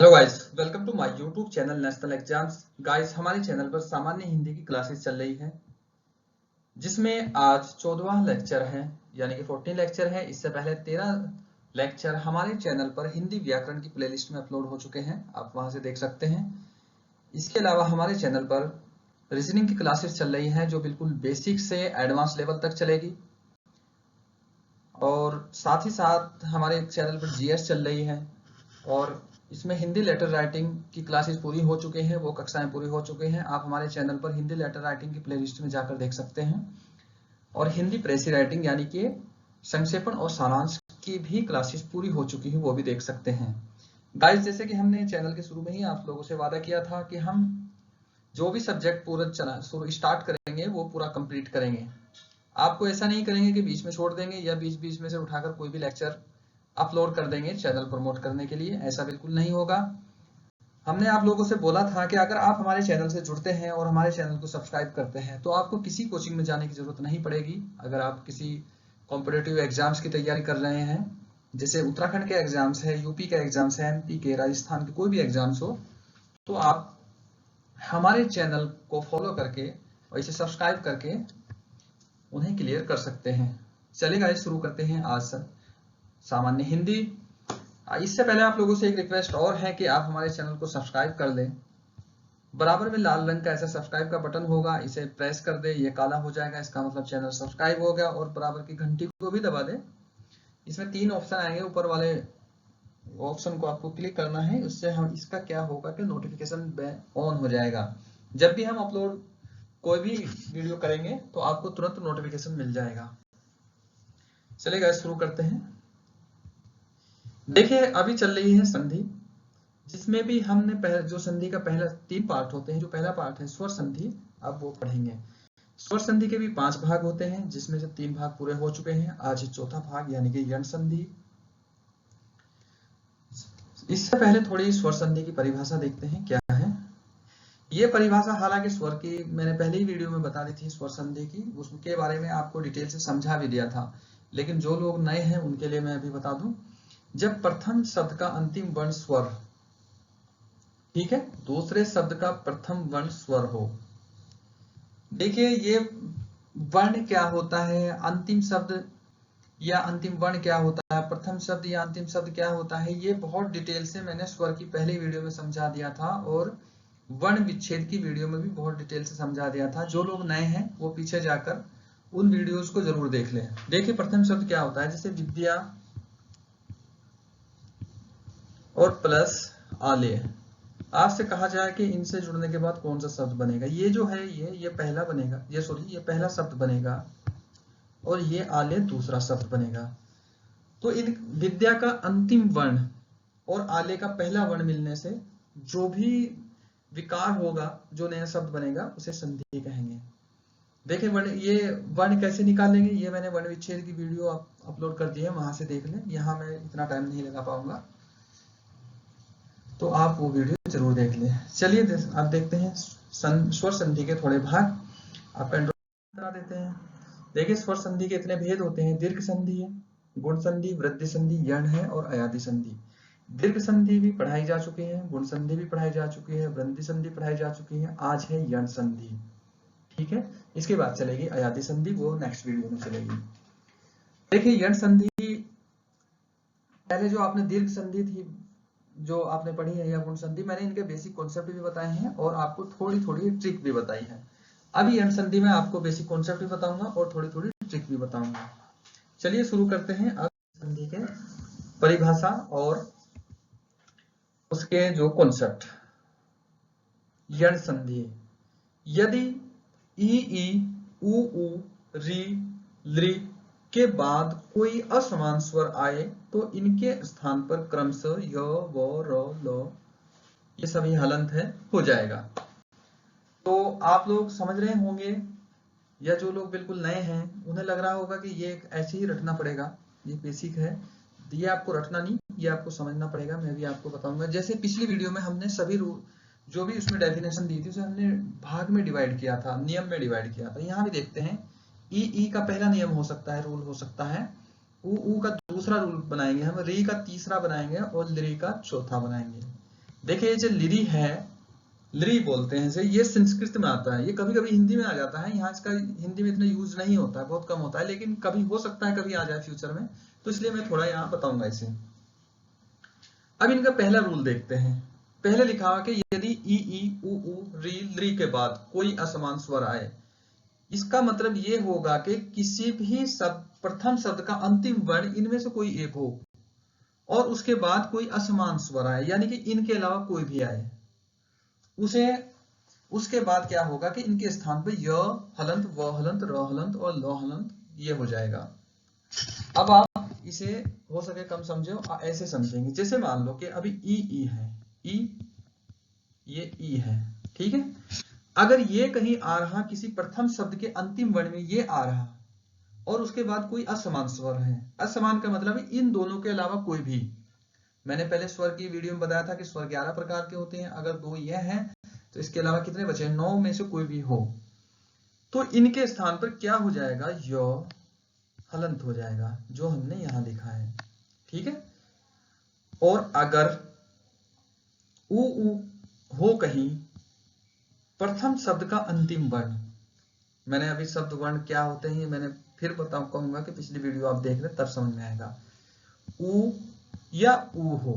Hello guys, welcome to my YouTube channel national exams. Guys, हमारे चैनल पर सामान्य हिंदी की क्लासेस चल रही है, जिसमें आज 14वां लेक्चर है, यानी कि 14 लेक्चर है। इससे पहले 13 लेक्चर हमारे चैनल पर हिंदी व्याकरण की प्लेलिस्ट में अपलोड हो चुके हैं, आप वहां से देख सकते हैं। इसके अलावा हमारे चैनल पर रीजनिंग की क्लासेस चल रही हैं, जो बिल्कुल बेसिक से एडवांस लेवल तक चलेगी, और साथ ही साथ हमारे चैनल पर जीएस चल रही है, और इसमें हिंदी लेटर राइटिंग की क्लासेस पूरी हो चुके हैं, वो कक्षाएं पूरी हो चुके हैं। आप हमारे चैनल पर हिंदी लेटर राइटिंग की प्लेलिस्ट में जाकर देख सकते हैं, और हिंदी प्रेसी राइटिंग यानी कि संक्षेपण और सारांश की भी क्लासेस पूरी हो चुकी है, वो भी देख सकते हैं। गाइस, जैसे कि हमने चैनल के शुरू में ही आप लोगों से वादा किया था कि हम जो भी सब्जेक्ट पूरा स्टार्ट करेंगे वो पूरा कंप्लीट करेंगे। आपको ऐसा नहीं करेंगे कि बीच में छोड़ देंगे या बीच बीच में से उठाकर कोई भी लेक्चर अपलोड कर देंगे चैनल प्रमोट करने के लिए, ऐसा बिल्कुल नहीं होगा। हमने आप लोगों से बोला था कि अगर आप हमारे चैनल से जुड़ते हैं और हमारे चैनल को सब्सक्राइब करते हैं तो आपको किसी कोचिंग में जाने की जरूरत नहीं पड़ेगी। अगर आप किसी कॉम्पिटिटिव एग्जाम्स की तैयारी कर रहे हैं, जैसे उत्तराखंड के एग्जाम्स है, यूपी के एग्जाम्स है, एमपी के, राजस्थान के कोई भी एग्जाम्स हो, तो आप हमारे चैनल को फॉलो करके और इसे सब्सक्राइब करके उन्हें क्लियर कर सकते हैं। चलिए गाइस, शुरू करते हैं आज से सामान्य हिंदी। इससे पहले आप लोगों से एक रिक्वेस्ट और है कि आप हमारे चैनल को सब्सक्राइब कर लें। बराबर में लाल रंग का ऐसा सब्सक्राइब का बटन होगा, इसे प्रेस कर दे, ये काला हो जाएगा, इसका मतलब चैनल सब्सक्राइब हो गया। और बराबर की घंटी को भी दबा दे। इसमें 3 ऑप्शन आएंगे, ऊपर वाले ऑप्शन को आपको क्लिक करना है। उससे हम इसका क्या होगा कि नोटिफिकेशन ऑन हो जाएगा। जब भी हम अपलोड कोई भी वीडियो करेंगे तो आपको तुरंत नोटिफिकेशन मिल जाएगा। चलिए शुरू करते हैं। देखिए, अभी चल रही है संधि, जिसमें भी हमने जो संधि का पहला 3 पार्ट होते हैं। जो पहला पार्ट है स्वर संधि, अब वो पढ़ेंगे। स्वर संधि के भी 5 भाग होते हैं, जिसमें से 3 भाग पूरे हो चुके हैं। आज चौथा भाग यानी कि यण संधि। इससे पहले थोड़ी स्वर संधि की परिभाषा देखते हैं क्या है। ये परिभाषा हालांकि स्वर की मैंने पहले ही वीडियो में बता दी थी, स्वर संधि की, उसके बारे में आपको डिटेल से समझा भी दिया था, लेकिन जो लोग नए हैं उनके लिए मैं अभी बता दूं। जब प्रथम शब्द का अंतिम वर्ण स्वर, ठीक है, दूसरे शब्द का प्रथम वर्ण स्वर हो। देखिए, ये वर्ण क्या होता है, अंतिम शब्द या अंतिम वर्ण क्या होता है, प्रथम शब्द या अंतिम शब्द क्या होता है, ये बहुत डिटेल से मैंने स्वर की पहली वीडियो में समझा दिया था, और वर्ण विच्छेद की वीडियो में भी बहुत डिटेल से समझा दिया था। जो लोग नए हैं वो पीछे जाकर उन वीडियोस को जरूर देख लें। देखिए, प्रथम शब्द क्या होता है, जैसे विद्या और प्लस आलेय। आपसे कहा जाए कि इनसे जुड़ने के बाद कौन सा शब्द बनेगा, ये जो है ये पहला बनेगा, ये पहला शब्द बनेगा, और ये आलेय दूसरा शब्द बनेगा। तो इन विद्या का अंतिम वर्ण और आलेय का पहला वर्ण मिलने से जो भी विकार होगा, जो नया शब्द बनेगा, उसे संधि कहेंगे। देखिए, ये वर्ण कैसे निकालेंगे, ये मैंने वर्ण विच्छेद की वीडियो अपलोड कर दी है, वहां से देख लें। यहाँ मैं इतना टाइम नहीं लगा पाऊंगा, तो आप वो वीडियो जरूर देख लें। चलिए अब देखते हैं स्वर संधि के थोड़े भाग, आपका इंट्रोडक्शन करा देते हैं। देखिए, स्वर संधि के इतने भेद होते हैं। दीर्घ संधि है, गुण संधि, वृद्धि संधि, यण है, और अयादि संधि। दीर्घ संधि भी पढ़ाई जा चुकी है, गुण संधि भी पढ़ाई जा चुकी है, वृद्धि संधि पढ़ाई जा चुकी है। आज है यण संधि, ठीक है। इसके बाद चलेगी अयादि संधि, वो नेक्स्ट वीडियो में चलेगी। देखिए, यण संधि पहले जो आपने दीर्घ संधि थी जो आपने पढ़ी है, या गुण संधि, मैंने इनके बेसिक कॉन्सेप्ट भी बताए हैं और आपको थोड़ी थोड़ी ट्रिक भी बताई है। अभी यण संधि में आपको बेसिक कॉन्सेप्ट भी बताऊंगा और थोड़ी थोड़ी ट्रिक भी बताऊंगा। चलिए शुरू करते हैं अब संधि के परिभाषा और उसके जो कॉन्सेप्ट। यण संधि, यदि ई ई उ उ री लृ के बाद कोई असमान स्वर आए तो इनके स्थान पर क्रमशः य व र ल ये सभी हलंत है हो जाएगा। तो आप लोग समझ रहे होंगे, या जो लोग बिल्कुल नए हैं उन्हें लग रहा होगा कि ये ऐसे ही रटना पड़ेगा, ये बेसिक है, ये आपको रटना नहीं, ये आपको समझना पड़ेगा। मैं भी आपको बताऊंगा। जैसे पिछली वीडियो में हमने सभी रूल जो भी उसमें डेफिनेशन दी थी उसे हमने भाग में डिवाइड किया था, नियम में डिवाइड किया था। यहाँ भी देखते हैं, ई का पहला नियम हो सकता है, रूल हो सकता है, उ का दूसरा रूल बनाएंगे हम, री का तीसरा बनाएंगे और लृ का चौथा बनाएंगे। देखिए ये जो लिरी है, लिरी बोलते हैं इसे, ये संस्कृत में आता है, ये कभी कभी हिंदी में आ जाता है, यहाँ इसका हिंदी में इतना यूज नहीं होता है, बहुत कम होता है, लेकिन कभी हो सकता है कभी आ जाए फ्यूचर में, तो इसलिए मैं थोड़ा यहाँ बताऊंगा इसे। अब इनका पहला रूल देखते हैं। पहले लिखा हुआ कि यदि ई ई उ उ री ली के बाद कोई असमान स्वर आए, इसका मतलब ये होगा कि किसी भी शब्द, प्रथम शब्द का अंतिम वर्ण इनमें से कोई एक हो और उसके बाद कोई असमान स्वर आए, यानी कि इनके अलावा कोई भी आए, उसे उसके बाद क्या होगा कि इनके स्थान पर य हलंत, व हलंत, र हलंत और ल हलंत ये हो जाएगा। अब आप इसे हो सके कम समझो, ऐसे समझेंगे, जैसे मान लो कि अभी ई है, ई, ये ई है, ठीक है। अगर ये कहीं आ रहा किसी प्रथम शब्द के अंतिम वर्ण में, ये आ रहा और उसके बाद कोई असमान स्वर है, असमान का मतलब है इन दोनों के अलावा कोई भी। मैंने पहले स्वर की वीडियो में बताया था कि स्वर 11 प्रकार के होते हैं, अगर दो ये हैं तो इसके अलावा कितने बचे? 9 में से कोई भी हो, तो इनके स्थान पर क्या हो जाएगा? य हलंत हो जाएगा, जो हमने यहां लिखा है, ठीक है। और अगर उ हो कहीं प्रथम शब्द का अंतिम वर्ण, मैंने अभी शब्द वर्ण क्या होते हैं मैंने फिर कहूंगा कि पिछली वीडियो आप देख रहे तब समझ में आएगा। उ या उ हो,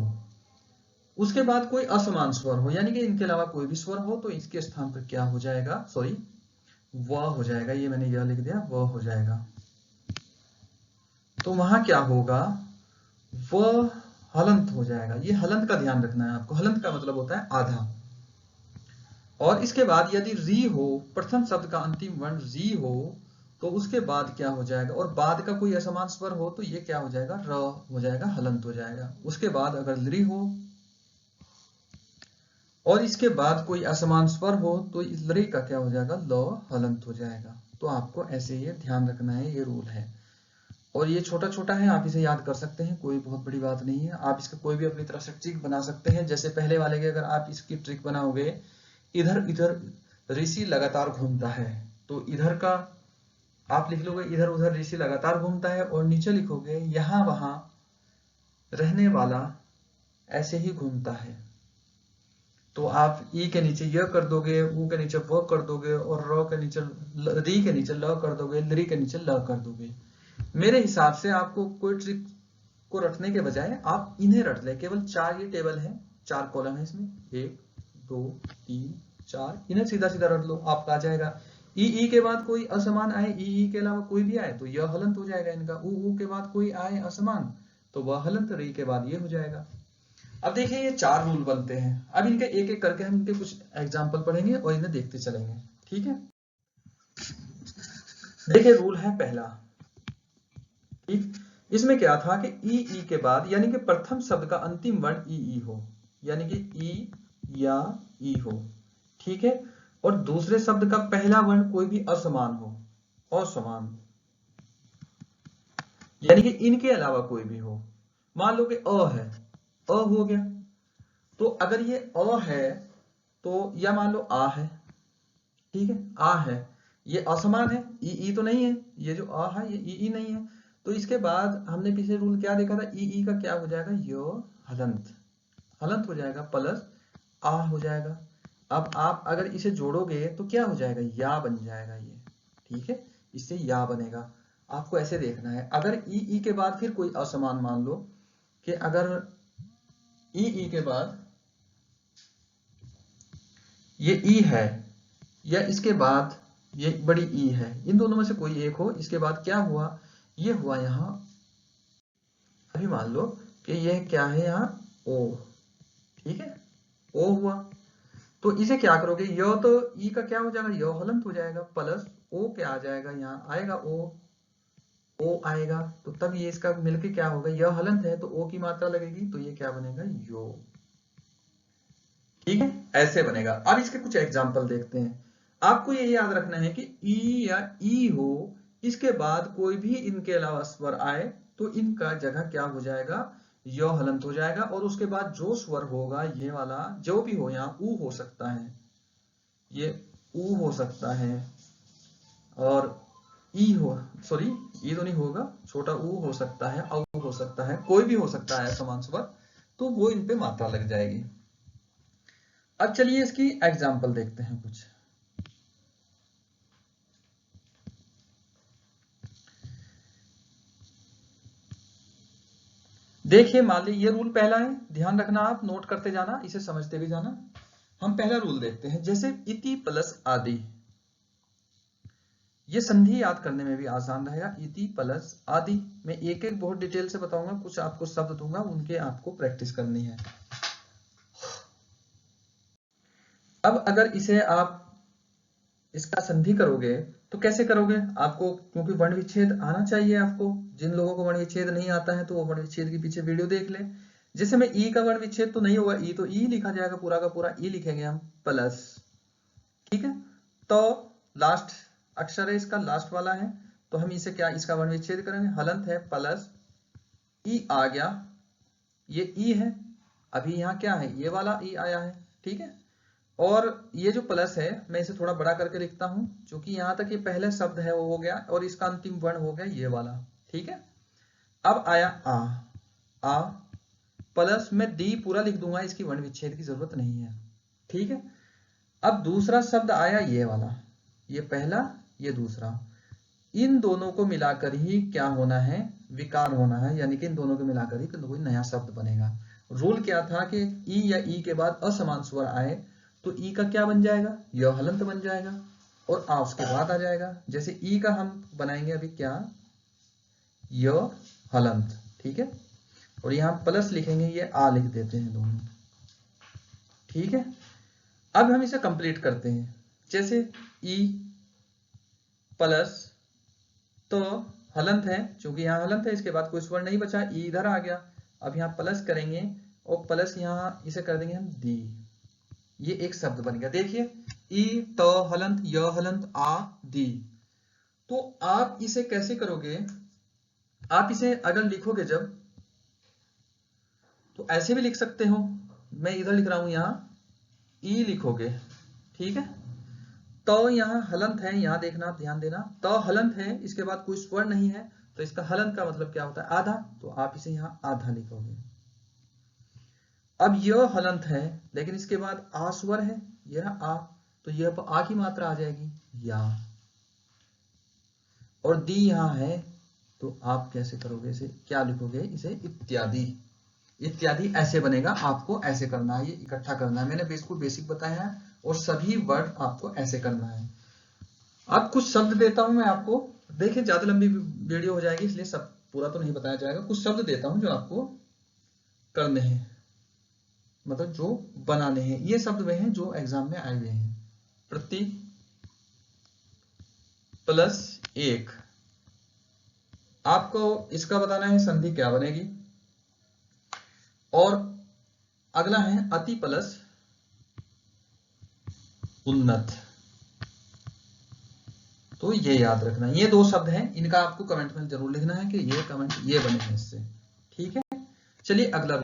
उसके बाद कोई असमान स्वर हो, यानी कि इनके अलावा कोई भी स्वर हो, तो इसके स्थान पर क्या हो जाएगा? सॉरी, व हो जाएगा, ये मैंने यह लिख दिया, व हो जाएगा। तो वहां क्या होगा? व हलंत हो जाएगा। ये हलंत का ध्यान रखना है आपको, हलंत का मतलब होता है आधा। और इसके बाद यदि री हो, प्रथम शब्द का अंतिम वर्ण री हो, तो उसके बाद क्या हो जाएगा? और बाद का कोई असमान स्वर हो तो ये क्या हो जाएगा? र हो जाएगा, हलंत हो जाएगा। उसके बाद अगर ली हो और इसके बाद कोई असमान स्वर हो तो ली का क्या हो जाएगा? ल हलंत हो जाएगा। तो आपको ऐसे ये ध्यान रखना है, ये रूल है। और ये छोटा छोटा है, आप इसे याद कर सकते हैं, कोई बहुत बड़ी बात नहीं है। आप इसका कोई भी अपनी तरफ से ट्रिक बना सकते हैं, जैसे पहले वाले के अगर आप इसकी ट्रिक बनाओगे, इधर इधर ऋषि लगातार घूमता है, तो इधर का आप लिख लोगे इधर उधर ऋषि लगातार घूमता है, और नीचे लिखोगे यहां वहां रहने वाला ऐसे ही घूमता है। तो आप ई के नीचे य कर दोगे, उ के नीचे व कर दोगे, और र के नीचे री के नीचे ल कर दोगे, लरी के नीचे ल कर दोगे। मेरे हिसाब से आपको कोई ट्रिक को रटने के बजाय आप इन्हें रट ले। केवल 4 ये टेबल है, 4 कॉलम है इसमें, 1 2 3 4, इन्हें सीधा सीधा रट लो, आपका आ जाएगा। ई के बाद कोई असमान आए, ई के अलावा कोई भी आए तो यह हलंत हो जाएगा इनका। उ के बाद कोई आए असमान तो वह हलंत, री के बाद ये हो जाएगा। अब देखिए ये 4 रूल बनते हैं। अब इनके एक एक करके हम इनके कुछ एग्जाम्पल पढ़ेंगे और इन्हें देखते चलेंगे, ठीक है। देखिए रूल है पहला, ठीक। इसमें क्या था कि ई के बाद, यानी कि प्रथम शब्द का अंतिम वर्ण ई हो, यानी कि ई या ई हो, ठीक है। और दूसरे शब्द का पहला वर्ण कोई भी असमान हो, असमान, यानी कि इनके अलावा कोई भी हो। मान लो कि अ है, अ हो गया, तो अगर ये अ है तो, या मान लो आ है, ठीक है, आ है, ये असमान है, ई तो नहीं है, ये जो आ है ये ई नहीं है, तो इसके बाद हमने पिछले रूल क्या देखा था? ई का क्या हो जाएगा? यो हलंत, हलंत हो जाएगा, प्लस आ हो जाएगा। अब आप अगर इसे जोड़ोगे तो क्या हो जाएगा? या बन जाएगा ये, ठीक है, इससे या बनेगा। आपको ऐसे देखना है। अगर ई के बाद फिर कोई असमान, मान लो कि अगर ई के बाद ये ई है, या इसके बाद ये बड़ी ई है, इन दोनों में से कोई एक हो, इसके बाद क्या हुआ? ये हुआ यहां, अभी मान लो कि यह क्या है यहां? ओ, ठीक है, ओ हुआ, तो इसे क्या करोगे? यो तो ई का क्या हो जाएगा? यो हलंत हो जाएगा, प्लस ओ क्या आ जाएगा? यहां आएगा ओ आएगा, तो तब ये इसका मिलके क्या होगा? यह हलंत है तो ओ की मात्रा लगेगी, तो ये क्या बनेगा? यो, ठीक है, ऐसे बनेगा। अब इसके कुछ एग्जाम्पल देखते हैं। आपको ये याद रखना है कि ई या ई हो, इसके बाद कोई भी इनके अलावा स्वर आए तो इनका जगह क्या हो जाएगा? यो हलंत हो जाएगा। और उसके बाद जो स्वर होगा, ये वाला जो भी हो, यहाँ ऊ हो सकता है, ये ऊ हो सकता है, और ई हो, सॉरी ई तो नहीं होगा, छोटा ऊ हो सकता है, औ हो सकता है, कोई भी हो सकता है समान स्वर, तो वो इन पे मात्रा लग जाएगी। अब चलिए इसकी एग्जाम्पल देखते हैं कुछ। देखिए मान लीजिए ये रूल पहला है, ध्यान रखना, आप नोट करते जाना, इसे समझते भी जाना। हम पहला रूल देखते हैं, जैसे इति प्लस आदि, ये संधि याद करने में भी आसान रहेगा। इति प्लस आदि मैं एक एक बहुत डिटेल से बताऊंगा, कुछ आपको शब्द दूंगा, उनके आपको प्रैक्टिस करनी है। अब अगर इसे आप इसका संधि करोगे तो कैसे करोगे, आपको क्योंकि वर्ण विच्छेद आना चाहिए आपको। जिन लोगों को वर्ण विच्छेद नहीं आता है तो वो वर्ण विच्छेद के पीछे वीडियो देख ले। जैसे में ई का वर्ण विच्छेद तो नहीं होगा, ई तो ई लिखा जाएगा, पूरा का पूरा ई लिखेंगे हम प्लस, ठीक है। तो लास्ट अक्षर है इसका, लास्ट वाला है, तो हम इसे क्या, इसका वर्ण विच्छेद करेंगे, हलंत है प्लस ई आ गया, ये ई है, अभी यहाँ क्या है, ये वाला ई आया है, ठीक है। और ये जो प्लस है मैं इसे थोड़ा बड़ा करके लिखता हूं, क्योंकि यहां तक ये पहले शब्द है वो हो गया, और इसका अंतिम वर्ण हो गया ये वाला, ठीक है। अब आया आ प्लस में डी पूरा लिख दूंगा, इसकी वर्ण विच्छेद की जरूरत नहीं है, ठीक है। अब दूसरा शब्द आया ये वाला, ये पहला ये दूसरा, इन दोनों को मिलाकर ही क्या होना है, विकार होना है, यानी कि इन दोनों को मिलाकर ही कोई नया शब्द बनेगा। रूल क्या था कि ई या ई के बाद असमान स्वर आए तो ई का क्या बन जाएगा, य हलंत बन जाएगा, और आ उसके बाद आ जाएगा। जैसे ई का हम बनाएंगे अभी क्या, य हलंत, ठीक है, और यहां प्लस लिखेंगे, ये आ लिख देते हैं दोनों, ठीक है। अब हम इसे कंप्लीट करते हैं, जैसे ई प्लस, तो हलंत है, क्योंकि यहाँ हलंत है, इसके बाद कोई स्वर नहीं बचा, ई इधर आ गया। अब यहाँ प्लस करेंगे और प्लस यहाँ इसे कर देंगे हम दी, ये एक शब्द बन गया। देखिए ई त हलंत य हलंत आ दी। तो आप इसे कैसे करोगे, आप इसे अगर लिखोगे जब, तो ऐसे भी लिख सकते हो, मैं इधर लिख रहा हूं, यहां ई लिखोगे, ठीक है। तो यहाँ हलंत है, यहां देखना, आप ध्यान देना, तो हलंत है, इसके बाद कोई स्वर नहीं है, तो इसका हलंत का मतलब क्या होता है, आधा, तो आप इसे यहाँ आधा लिखोगे। अब यह हलंत है, लेकिन इसके बाद आ स्वर है, यह आ, तो यह आ की मात्रा आ जाएगी या, और दी यहां है, तो आप कैसे करोगे, इसे क्या लिखोगे, इसे इत्यादि, इत्यादि ऐसे बनेगा, आपको ऐसे करना है, ये इकट्ठा करना है, मैंने इसको बेसिक बताया है, और सभी वर्ड आपको ऐसे करना है। अब कुछ शब्द देता हूं मैं आपको, देखिए ज्यादा लंबी वीडियो हो जाएगी, इसलिए सब पूरा तो नहीं बताया जाएगा, कुछ शब्द देता हूं जो आपको करने हैं, मतलब जो बनाने हैं, ये शब्द वे हैं जो एग्जाम में आए हुए हैं। प्रति प्लस एक, आपको इसका बताना है संधि क्या बनेगी, और अगला है अति प्लस उन्नत, तो ये याद रखना, ये दो शब्द हैं, इनका आपको कमेंट में जरूर लिखना है कि ये कमेंट ये बने हैं इससे, ठीक है। चलिए अगला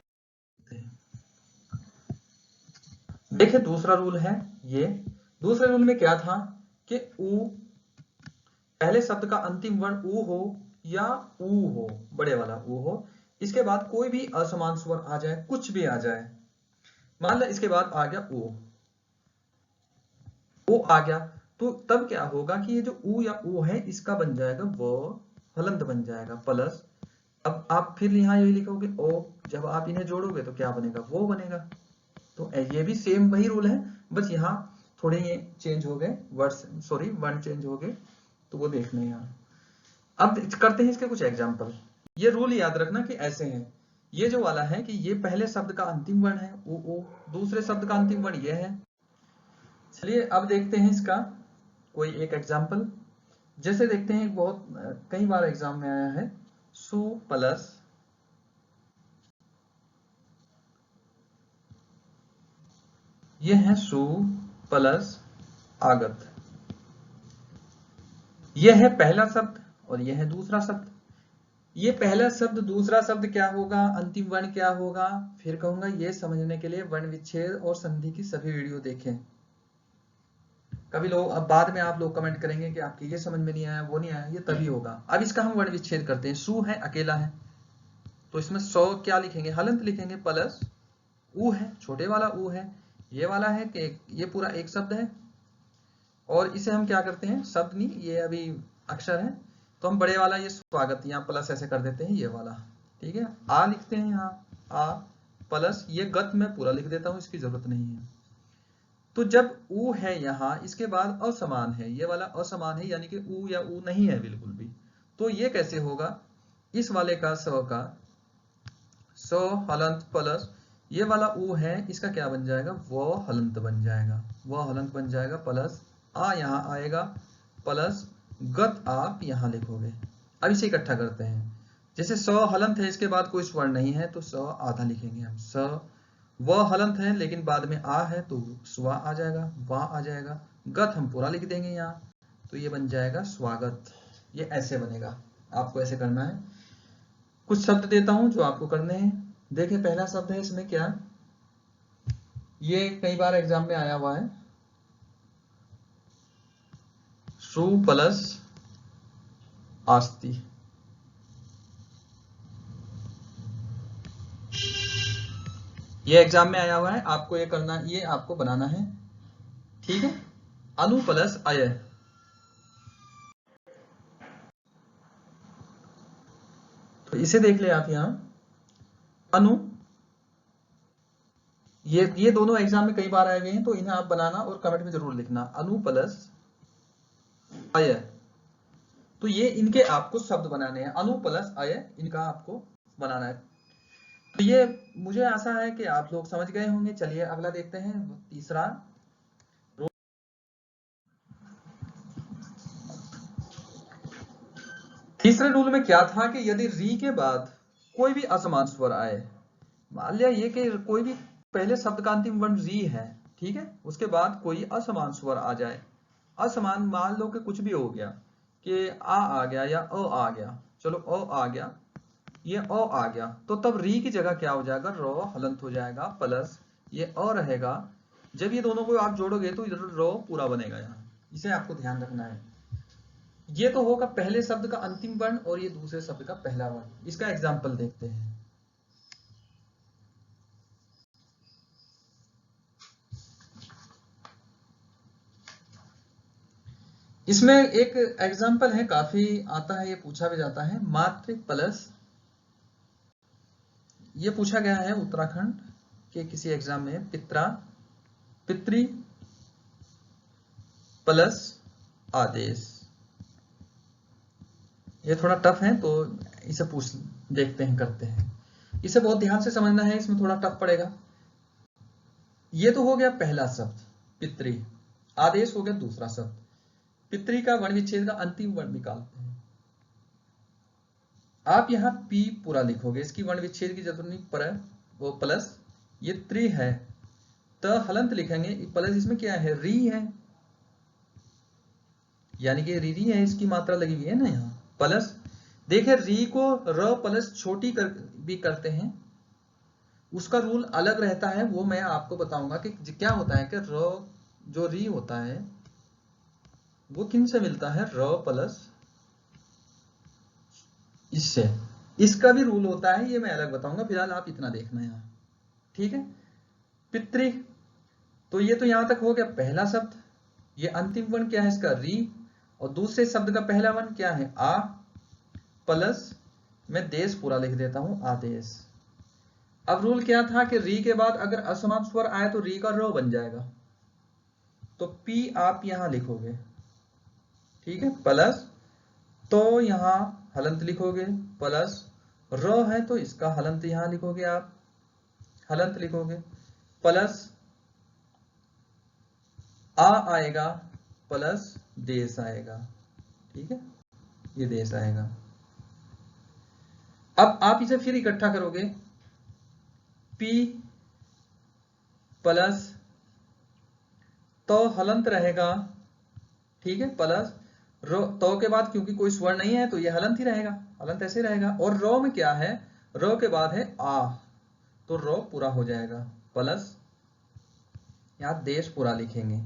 देखिए, दूसरा रूल है ये। दूसरे रूल में क्या था कि ऊ, पहले शब्द का अंतिम वर्ण ऊ हो या ऊ हो, बड़े वाला ऊ हो, इसके बाद कोई भी असमान स्वर आ जाए, कुछ भी आ जाए, मान लो इसके बाद आ गया ओ आ गया, तो तब क्या होगा कि ये जो ऊ या ऊ है, इसका बन जाएगा वो हलंत बन जाएगा प्लस। अब आप फिर यहाँ यही लिखोगे ओ, जब आप इन्हें जोड़ोगे तो क्या बनेगा, वो बनेगा। तो ये भी सेम वही रूल है, बस यहाँ थोड़े ये चेंज हो गए वर्ड्स, सॉरी वर्ण चेंज हो गए, तो वो देखना है यहाँ। अब करते हैं इसके कुछ एग्जाम्पल। ये रूल याद रखना कि ऐसे हैं, ये जो वाला है कि ये पहले शब्द का अंतिम वर्ण है ओ, दूसरे शब्द का अंतिम वर्ण ये है। चलिए अब देखते हैं इसका कोई एक एग्जाम्पल, जैसे देखते हैं, बहुत कई बार एग्जाम में आया है, सु प्लस, ये है सु प्लस आगत, यह है पहला शब्द और यह है दूसरा शब्द। ये पहला शब्द दूसरा शब्द क्या होगा, अंतिम वर्ण क्या होगा, फिर कहूंगा ये समझने के लिए वर्ण विच्छेद और संधि की सभी वीडियो देखें। कभी लोग, अब बाद में आप लोग कमेंट करेंगे कि आपके ये समझ में नहीं आया, वो नहीं आया, ये तभी होगा। अब इसका हम वर्ण विच्छेद करते हैं, सु है अकेला है, तो इसमें 100 क्या लिखेंगे, हलंत लिखेंगे, प्लस ऊ है, छोटे वाला ऊ है, ये वाला है कि ये पूरा एक शब्द है, और इसे हम क्या करते हैं, शब्द नहीं, ये अभी अक्षर है, तो हम बड़े वाला ये स्वागत यहाँ प्लस ऐसे कर देते हैं, ये वाला, ठीक है। आ लिखते हैं यहाँ, आ प्लस ये गत मैं पूरा लिख देता हूँ, इसकी जरूरत नहीं है। तो जब ऊ है यहाँ, इसके बाद असमान है, ये वाला असमान है, यानी कि ऊ या ऊ नहीं है बिल्कुल भी, तो ये कैसे होगा, इस वाले का स हलंत प्लस ये वाला ऊ है, इसका क्या बन जाएगा, वो हलंत बन जाएगा, वो हलंत बन जाएगा, प्लस आ यहाँ आएगा, प्लस गत आप यहाँ लिखोगे। अब इसे इकट्ठा करते हैं, जैसे स हलंत है, इसके बाद कोई स्वर्ण नहीं है, तो स आधा लिखेंगे हम, स वह हलंत है लेकिन बाद में आ है, तो स्वा आ जाएगा, वाह आ जाएगा, गत हम पूरा लिख देंगे यहाँ, तो ये बन जाएगा स्वागत। ये ऐसे बनेगा, आपको ऐसे करना है। कुछ शब्द देता हूं जो आपको करने हैं। देखिए पहला शब्द है इसमें क्या, ये कई बार एग्जाम में आया हुआ है, सु प्लस आस्ती। ये एग्जाम में आया हुआ है, आपको ये करना, ये आपको बनाना है, ठीक है। अनु प्लस अय, तो इसे देख ले आप यहां, अनु, ये दोनों एग्जाम में कई बार आए गए हैं, तो इन्हें आप बनाना और कमेंट में जरूर लिखना, अनु प्लस अय। तो ये इनके आपको शब्द बनाने हैं, अनु प्लस अय, इनका आपको बनाना है। तो ये मुझे आशा है कि आप लोग समझ गए होंगे। चलिए अगला देखते हैं, तीसरा। तीसरे रूल में क्या था कि यदि री के बाद कोई भी असमान स्वर आए, मान लिया ये कि कोई भी पहले शब्द का अंतिम वर्ण री है, ठीक है, उसके बाद कोई असमान स्वर आ जाए, असमान मान लो कि कुछ भी हो गया, कि आ गया या अ आ गया, चलो अ आ गया, ये अ आ गया, तो तब री की जगह क्या हो जाएगा, र हलंत हो जाएगा, प्लस ये अ रहेगा। जब ये दोनों को आप जोड़ोगे तो र पूरा बनेगा यहाँ, इसे आपको ध्यान रखना है। ये तो होगा पहले शब्द का अंतिम वर्ण और ये दूसरे शब्द का पहला वर्ण। इसका एग्जाम्पल देखते हैं। इसमें एक एग्जाम्पल है, काफी आता है, ये पूछा भी जाता है, मातृ प्लस, ये पूछा गया है उत्तराखंड के किसी एग्जाम में, पित्रा, पितृ प्लस आदेश। ये थोड़ा टफ है, तो इसे पूछ देखते हैं, करते हैं। इसे बहुत ध्यान से समझना है, इसमें थोड़ा टफ पड़ेगा। ये तो हो गया पहला शब्द पितृ, आदेश हो गया दूसरा शब्द। पितृ का वर्ण विच्छेद का अंतिम वर्ण निकालते हैं। आप यहाँ पी पूरा लिखोगे, इसकी वर्ण विच्छेद की जरूरत नहीं, पर वो प्लस ये त्रि है, त हलंत लिखेंगे, प्लस इसमें क्या है, री है, यानी कि री है, इसकी मात्रा लगी हुई है ना यहाँ, प्लस। देखिए री को र प्लस छोटी भी करते हैं, उसका रूल अलग रहता है, वो मैं आपको बताऊंगा कि क्या होता है कि र जो री होता है वो किन से मिलता है, र प्लस इससे, इसका भी रूल होता है, ये मैं अलग बताऊंगा, फिलहाल आप इतना देखना यहाँ, ठीक है। पितृ, तो ये तो यहां तक हो गया पहला शब्द। ये अंतिम वर्ण क्या है इसका, री, और दूसरे शब्द का पहला वर्ण क्या है, आ, प्लस मैं देश पूरा लिख देता हूं, आदेश। अब रूल क्या था कि री के बाद अगर असमान स्वर आए तो री का रो बन जाएगा, तो पी आप यहां लिखोगे, ठीक है, प्लस, तो यहां हलंत लिखोगे, प्लस र है तो इसका हलंत यहां लिखोगे, आप हलंत लिखोगे, प्लस आ आएगा, प्लस देश आएगा, ठीक है, ये देश आएगा। अब आप इसे फिर इकट्ठा करोगे, पी प्लस, तो हलंत रहेगा, ठीक है, प्लस रो, तो के बाद क्योंकि कोई स्वर नहीं है तो ये हलंत ही रहेगा, हलंत ऐसे रहेगा, और रो में क्या है, रो के बाद है आ, तो रो पूरा हो जाएगा, प्लस यहां देश पूरा लिखेंगे,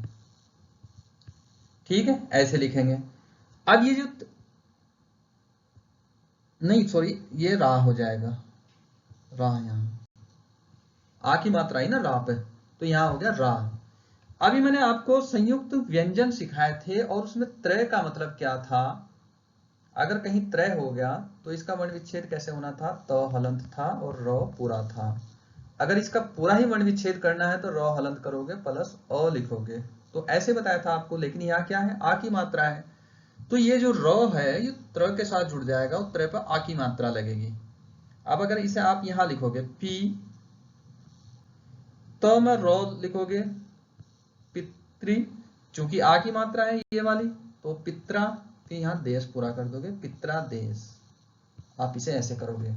ठीक है, ऐसे लिखेंगे। अब ये जो नहीं, सॉरी, ये रा हो जाएगा, रा, यहां आ की मात्रा आई ना रा पे, तो यहाँ हो गया रा। अभी मैंने आपको संयुक्त व्यंजन सिखाए थे और उसमें त्रय का मतलब क्या था। अगर कहीं त्रय हो गया तो इसका वर्ण विच्छेद कैसे होना था, त हलंत था और र पूरा था। अगर इसका पूरा ही वर्ण विच्छेद करना है तो र हलंत करोगे प्लस अ लिखोगे, तो ऐसे बताया था आपको। लेकिन यहाँ क्या है, आ की मात्रा है, तो ये जो र है ये त्र के साथ जुड़ जाएगा और त्र पर आ की मात्रा लगेगी। अब अगर इसे आप यहां लिखोगे पी, तो में रो लिखोगे पितृ, चूंकि आ की मात्रा है ये वाली, तो पित्रा, फिर यहां देश पूरा कर दोगे पित्रा देश। आप इसे ऐसे करोगे।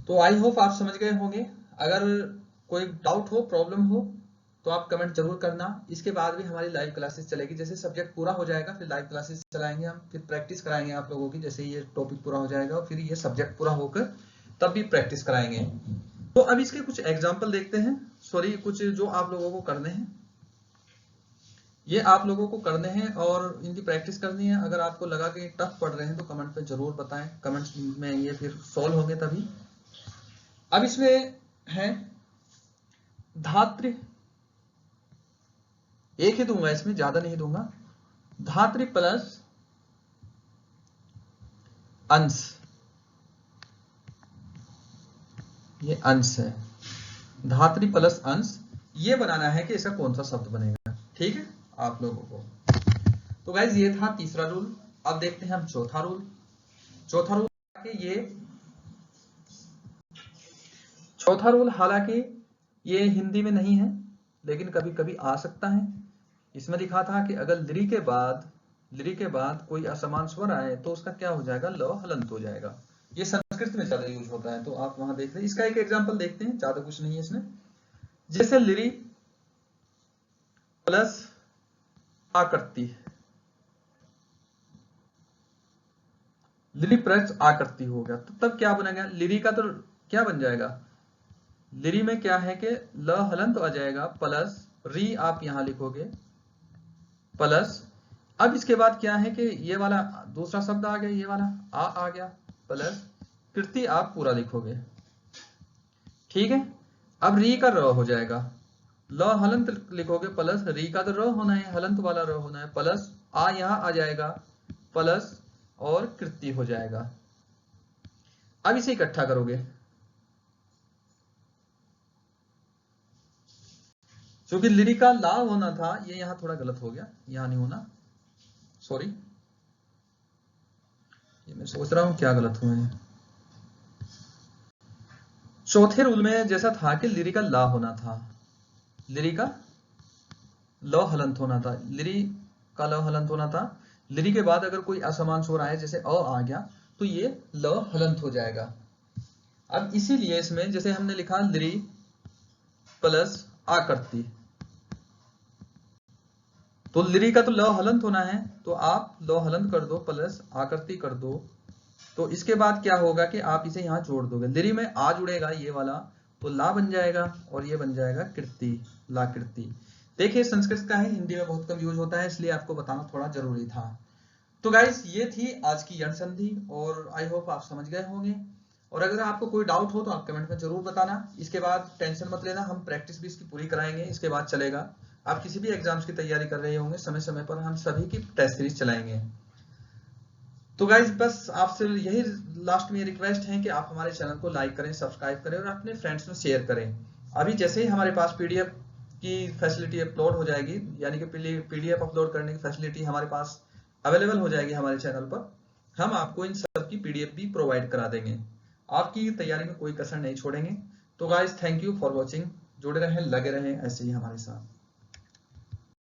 तो आई होप आप समझ गए होंगे। अगर कोई डाउट हो, प्रॉब्लम हो, तो आप कमेंट जरूर करना। इसके बाद भी हमारी लाइव क्लासेस चलेगी। जैसे सब्जेक्ट पूरा हो जाएगा फिर लाइव क्लासेस चलाएंगे हम, फिर प्रैक्टिस कराएंगे आप लोगों की। जैसे ये टॉपिक पूरा हो जाएगा फिर ये सब्जेक्ट पूरा होकर तब भी प्रैक्टिस कराएंगे। तो अब इसके कुछ एग्जाम्पल देखते हैं। सॉरी, कुछ जो आप लोगों को करने हैं, ये आप लोगों को करने हैं और इनकी प्रैक्टिस करनी है। अगर आपको लगा कि टफ पढ़ रहे हैं तो कमेंट पे जरूर बताएं, कमेंट्स में ये फिर सॉल्व होंगे तभी। अब इसमें है धात्री, एक ही दूंगा इसमें, ज्यादा नहीं दूंगा। धात्री प्लस अंश, ये अंश है, धात्री प्लस अंश, ये बनाना है कि इसका कौन सा शब्द बनेगा। ठीक है आप लोगों को। तो गाइज ये था तीसरा रूल। अब देखते हैं हम चौथा रूल। चौथा रूल ये, चौथा रूल हालांकि ये हिंदी में नहीं है लेकिन कभी कभी आ सकता है। इसमें लिखा था कि अगर लिरी के बाद कोई असमान स्वर आए तो उसका क्या हो जाएगा, ल हलंत हो जाएगा। ये संस्कृत में ज्यादा यूज होता है, तो आप वहां देख रहे हैं। इसका एक एग्जांपल देखते हैं, ज्यादा कुछ नहीं है इसमें। जैसे लिरी प्लस आकृति, लिरी प्लस आकृति हो गया, तो तब क्या बनेगा, लिरी का तो क्या बन जाएगा, लिरी में क्या है कि ल हलंत आ जाएगा प्लस री आप यहां लिखोगे प्लस, अब इसके बाद क्या है कि ये वाला दूसरा शब्द आ गया, ये वाला आ गया प्लस कृति आप पूरा लिखोगे। ठीक है, अब री का र हो जाएगा, ल हलंत लिखोगे प्लस री का तो र होना है, हलंत वाला र होना है, प्लस आ यहां आ जाएगा प्लस और कृति हो जाएगा। अब इसे इकट्ठा करोगे, क्योंकि लिरी का ला होना था, ये यहां थोड़ा गलत हो गया, यहां नहीं होना, सॉरी, ये मैं सोच रहा हूं क्या गलत हुआ है। चौथे रूल में जैसा था कि लिरी का ला होना था, लिरी का ल हलंत होना था, लिरी का ल हलंत होना था। लिरी के बाद अगर कोई असमान स्वर आए जैसे अ आ गया तो ये ल हलंत हो जाएगा। अब इसीलिए इसमें जैसे हमने लिखा लिरी प्लस आकृति, तो लिरी का तो ल हलंत होना है, तो आप ल हलंत कर दो प्लस आकृति कर दो। तो इसके बाद क्या होगा कि आप इसे यहां जोड़ दोगे, लिरी में आ जुड़ेगा ये वाला, तो ला बन जाएगा और ये बन जाएगा कृति, ला कृति। देखिए संस्कृत का है, हिंदी में बहुत कम यूज होता है, इसलिए आपको बताना थोड़ा जरूरी था। तो गाइस ये थी आज की यण संधि और आई होप आप समझ गए होंगे। और अगर आपको कोई डाउट हो तो आप कमेंट में जरूर बताना। इसके बाद टेंशन मत लेना, हम प्रैक्टिस भी इसकी पूरी कराएंगे, इसके बाद चलेगा। आप किसी भी एग्जाम्स की तैयारी कर रहे होंगे, समय समय पर हम सभी की टेस्ट सीरीज चलाएंगे। तो गाइज बस आपसे यही लास्ट में रिक्वेस्ट है कि आप हमारे चैनल को लाइक करें, सब्सक्राइब करें और अपने फ्रेंड्स में शेयर करें। अभी जैसे ही हमारे पास पीडीएफ की फैसिलिटी अपलोड हो जाएगी, यानी कि पीडीएफ अपलोड करने की फैसिलिटी हमारे पास अवेलेबल हो जाएगी हमारे चैनल पर, हम आपको इन सब की पीडीएफ भी प्रोवाइड करा देंगे। आपकी तैयारी में कोई कसर नहीं छोड़ेंगे। तो guys thank you for watching, जुड़े रहें, लगे रहें ऐसे ही हमारे साथ।